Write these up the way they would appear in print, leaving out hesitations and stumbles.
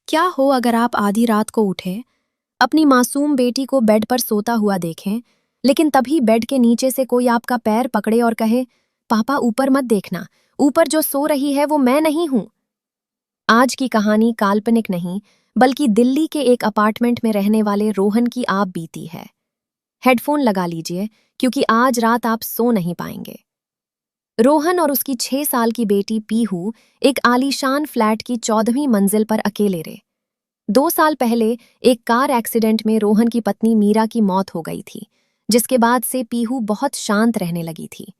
क्या हो अगर आप आधी रात को उठे, अपनी मासूम बेटी को बेड पर सोता हुआ देखें, लेकिन तभी बेड के नीचे से कोई आपका पैर पकड़े और कहे, पापा ऊपर मत देखना, ऊपर जो सो रही है वो मैं नहीं हूं। आज की कहानी काल्पनिक नहीं, बल्कि दिल्ली के एक अपार्टमेंट में रहने वाले रोहन की आप बीती है। हेडफोन लगा लीजिए, क्योंकि आज रात आप सो नहीं पाएंगे। रोहन और उसकी 6 साल की बेटी पीहू एक आलीशान फ्लैट की 14वीं मंजिल पर अकेले रहे। 2 साल पहले एक कार एक्सीडेंट में रोहन की पत्नी मीरा की मौत हो गई थी, जिसके बाद से पीहू बहुत शांत रहने लगी थी।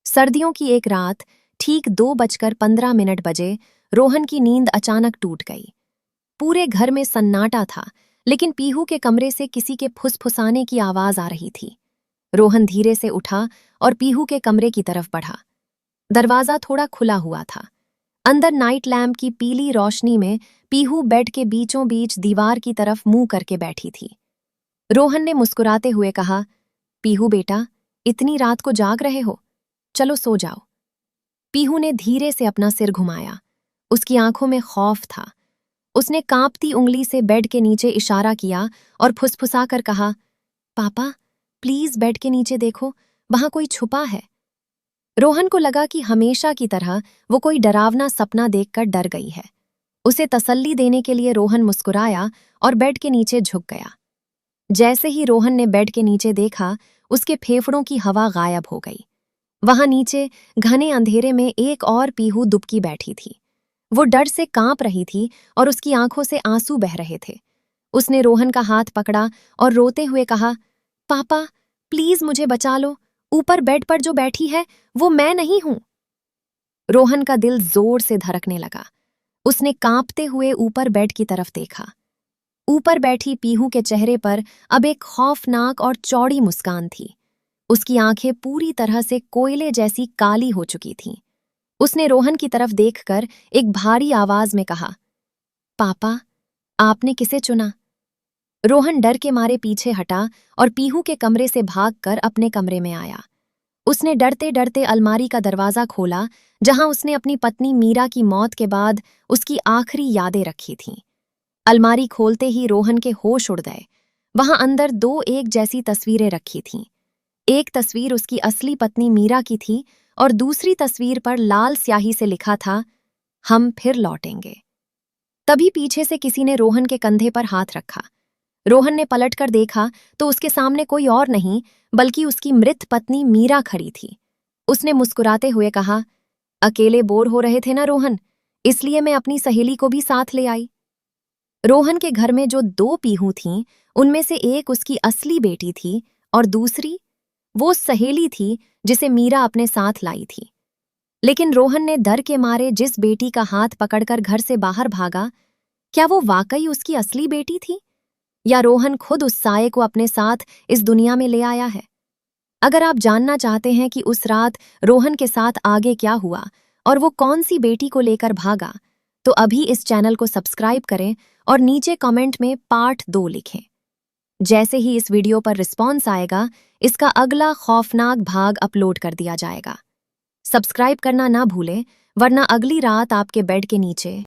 सर्दियों की एक रात, ठीक 2:15 बजे, रोहन की नींद अचानक टूट गई। पूरे घर में सन्नाटा था, लेकिन पीहू के कमरे से किसी के फुसफुसाने की आवाज आ रही थी। रोहन धीरे से उठा और पीहू के कमरे की तरफ बढ़ा। दरवाजा थोड़ा खुला हुआ था। अंदर नाइट लैम्प की पीली रोशनी में पीहू बेड के बीचों बीच दीवार की तरफ मुंह करके बैठी थी। रोहन ने मुस्कुराते हुए कहा, पीहू बेटा, इतनी रात को जाग रहे हो? चलो सो जाओ। पीहू ने धीरे से अपना सिर घुमाया। उसकी आंखों में खौफ था। उसने कांपती उंगली से बेड के नीचे इशारा किया और फुसफुसाकर कहा, पापा, प्लीज बेड के नीचे देखो, वहां कोई छुपा है। रोहन को लगा कि हमेशा की तरह वो कोई डरावना सपना देखकर डर गई है। उसे तसल्ली देने के लिए रोहन मुस्कुराया और बेड के नीचे झुक गया। जैसे ही रोहन ने बेड के नीचे देखा, उसके फेफड़ों की हवा गायब हो गई। वहां नीचे घने अंधेरे में एक और पीहू दुबकी बैठी थी। वो डर से कांप रही थी और उसकी आंखों से आंसू बह रहे थे। उसने रोहन का हाथ पकड़ा और रोते हुए कहा, पापा, प्लीज मुझे बचा लो, ऊपर बेड पर जो बैठी है वो मैं नहीं हूं। रोहन का दिल जोर से धड़कने लगा। उसने कांपते हुए ऊपर बेड की तरफ देखा। ऊपर बैठी पीहू के चेहरे पर अब एक खौफनाक और चौड़ी मुस्कान थी। उसकी आंखें पूरी तरह से कोयले जैसी काली हो चुकी थीं। उसने रोहन की तरफ देखकर एक भारी आवाज में कहा, पापा, आपने किसे चुना? रोहन डर के मारे पीछे हटा और पीहू के कमरे से भागकर अपने कमरे में आया। उसने डरते डरते अलमारी का दरवाजा खोला, जहां उसने अपनी पत्नी मीरा की मौत के बाद उसकी आखिरी यादें रखी थीं। अलमारी खोलते ही रोहन के होश उड़ गए। वहां अंदर दो एक जैसी तस्वीरें रखी थीं। एक तस्वीर उसकी असली पत्नी मीरा की थी और दूसरी तस्वीर पर लाल स्याही से लिखा था, हम फिर लौटेंगे। तभी पीछे से किसी ने रोहन के कंधे पर हाथ रखा। रोहन ने पलटकर देखा तो उसके सामने कोई और नहीं, बल्कि उसकी मृत पत्नी मीरा खड़ी थी। उसने मुस्कुराते हुए कहा, अकेले बोर हो रहे थे ना रोहन, इसलिए मैं अपनी सहेली को भी साथ ले आई। रोहन के घर में जो दो पीहू थीं, उनमें से एक उसकी असली बेटी थी और दूसरी वो सहेली थी जिसे मीरा अपने साथ लाई थी। लेकिन रोहन ने डर के मारे जिस बेटी का हाथ पकड़कर घर से बाहर भागा, क्या वो वाकई उसकी असली बेटी थी, या रोहन खुद उस साये को अपने साथ इस दुनिया में ले आया है? अगर आप जानना चाहते हैं कि उस रात रोहन के साथ आगे क्या हुआ और वो कौन सी बेटी को लेकर भागा, तो अभी इस चैनल को सब्सक्राइब करें और नीचे कमेंट में पार्ट 2 लिखें। जैसे ही इस वीडियो पर रिस्पॉन्स आएगा, इसका अगला खौफनाक भाग अपलोड कर दिया जाएगा। सब्सक्राइब करना ना भूलें, वरना अगली रात आपके बेड के नीचे